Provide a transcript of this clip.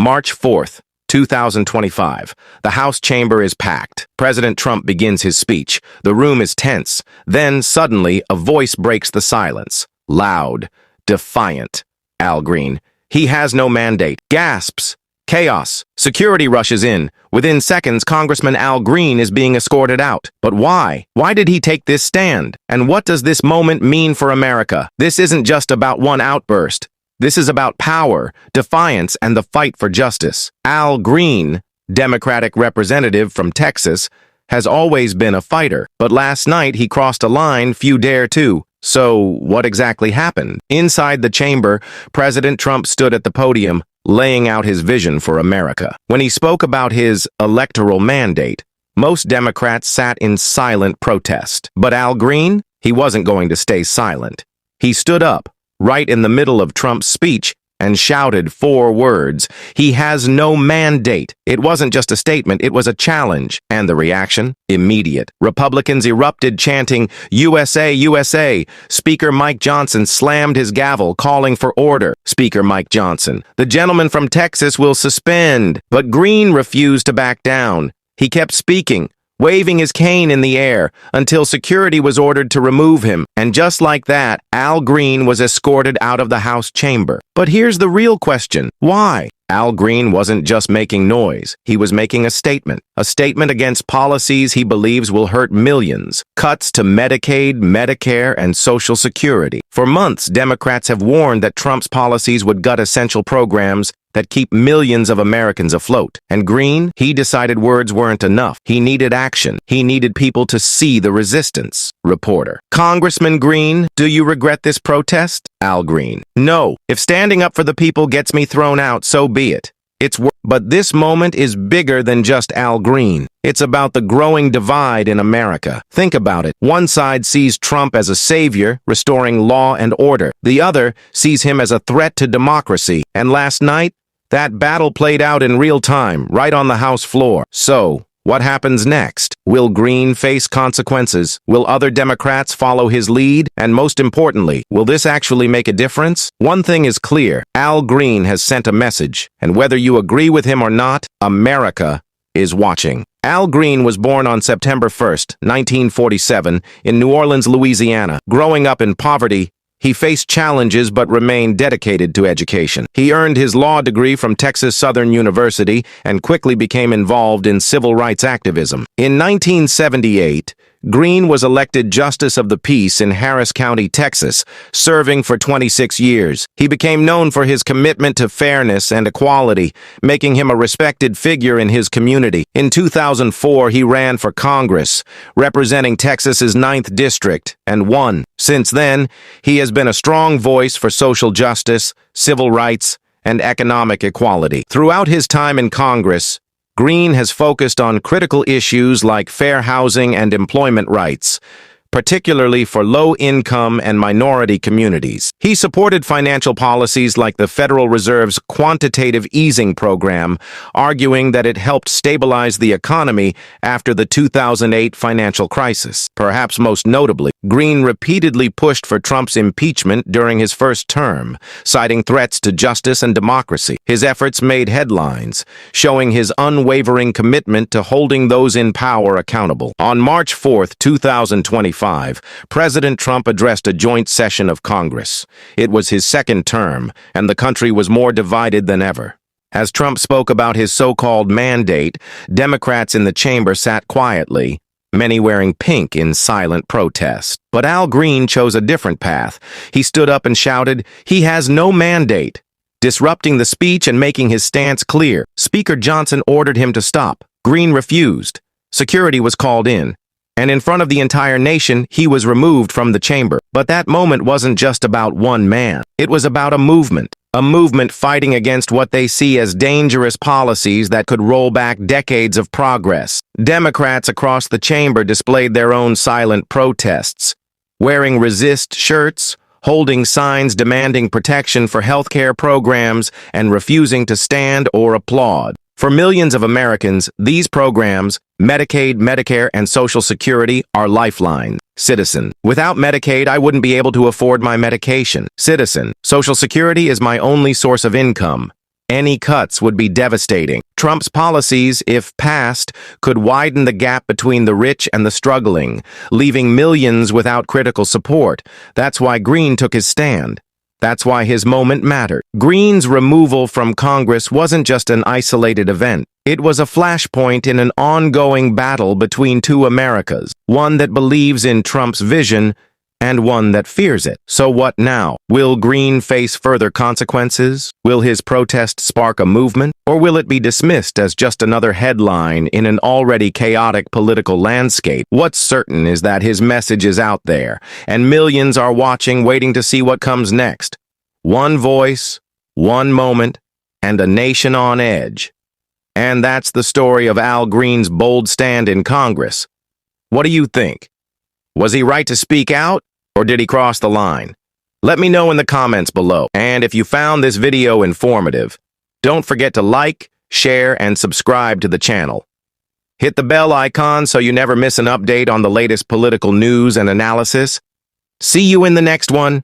March 4th, 2025. The House chamber is packed. President Trump begins his speech. The room is tense. Then, suddenly, a voice breaks the silence. Loud, defiant. Al Green. He has no mandate. Gasps. Chaos. Security rushes in. Within seconds, Congressman Al Green is being escorted out. But why? Why did he take this stand? And what does this moment mean for America? This isn't just about one outburst. This is about power, defiance, and the fight for justice. Al Green, Democratic representative from Texas, has always been a fighter. But last night he crossed a line few dare to. So what exactly happened? Inside the chamber, President Trump stood at the podium, laying out his vision for America. When he spoke about his electoral mandate, most Democrats sat in silent protest. But Al Green, he wasn't going to stay silent. He stood up, right in the middle of Trump's speech, and shouted 4 words. He has no mandate. It wasn't just a statement, it was a challenge. And the reaction? Immediate. Republicans erupted chanting, "USA, USA." Speaker Mike Johnson slammed his gavel, calling for order. Speaker Mike Johnson, "The gentleman from Texas will suspend." But Green refused to back down. He kept speaking, waving his cane in the air, until security was ordered to remove him. And just like that, Al Green was escorted out of the House chamber. But here's the real question. Why? Al Green wasn't just making noise. He was making a statement against policies he believes will hurt millions. Cuts to Medicaid, Medicare, and Social Security. For months, Democrats have warned that Trump's policies would gut essential programs that keep millions of Americans afloat. And Green, he decided words weren't enough. He needed action. He needed people to see the resistance. Reporter: "Congressman Green, do you regret this protest?" Al Green: "No. If standing up for the people gets me thrown out, so be it. But this moment is bigger than just Al Green. It's about the growing divide in America. Think about it. One side sees Trump as a savior, restoring law and order. The other sees him as a threat to democracy. And last night, that battle played out in real time, right on the House floor. So, what happens next? Will Green face consequences? Will other Democrats follow his lead? And most importantly, will this actually make a difference? One thing is clear. Al Green has sent a message, and whether you agree with him or not, America is watching. Al Green was born on September 1st, 1947, in New Orleans, Louisiana. Growing up in poverty, he faced challenges but remained dedicated to education. He earned his law degree from Texas Southern University and quickly became involved in civil rights activism. In 1978, Green was elected Justice of the Peace in Harris County, Texas, serving for 26 years. He became known for his commitment to fairness and equality, making him a respected figure in his community. In 2004, he ran for Congress, representing Texas's 9th District, and won. Since then, he has been a strong voice for social justice, civil rights, and economic equality. Throughout his time in Congress, Green has focused on critical issues like fair housing and employment rights, particularly for low-income and minority communities. He supported financial policies like the Federal Reserve's quantitative easing program, arguing that it helped stabilize the economy after the 2008 financial crisis. Perhaps most notably, Green repeatedly pushed for Trump's impeachment during his first term, citing threats to justice and democracy. His efforts made headlines, showing his unwavering commitment to holding those in power accountable. On March 4th, 2025, President Trump addressed a joint session of Congress. It was his second term, and the country was more divided than ever. As Trump spoke about his so-called mandate, Democrats in the chamber sat quietly, many wearing pink in silent protest. But Al Green chose a different path. He stood up and shouted, "He has no mandate," disrupting the speech and making his stance clear. Speaker Johnson ordered him to stop. Green refused. Security was called in, and in front of the entire nation, he was removed from the chamber. But that moment wasn't just about one man. It was about a movement fighting against what they see as dangerous policies that could roll back decades of progress. Democrats across the chamber displayed their own silent protests, wearing resist shirts, holding signs demanding protection for healthcare programs, and refusing to stand or applaud. For millions of Americans, these programs, Medicaid, Medicare, and Social Security, are lifelines. Citizen: without Medicaid, I wouldn't be able to afford my medication. Citizen: Social Security is my only source of income. Any cuts would be devastating. Trump's policies, if passed, could widen the gap between the rich and the struggling, leaving millions without critical support. That's why Green took his stand. That's why his moment mattered. Green's removal from Congress wasn't just an isolated event. It was a flashpoint in an ongoing battle between two Americas, one that believes in Trump's vision and one that fears it. So what now? Will Green face further consequences? Will his protest spark a movement? Or will it be dismissed as just another headline in an already chaotic political landscape? What's certain is that his message is out there, and millions are watching, waiting to see what comes next. One voice, one moment, and a nation on edge. And that's the story of Al Green's bold stand in Congress. What do you think? Was he right to speak out, or did he cross the line? Let me know in the comments below. And if you found this video informative, don't forget to like, share, and subscribe to the channel. Hit the bell icon so you never miss an update on the latest political news and analysis. See you in the next one.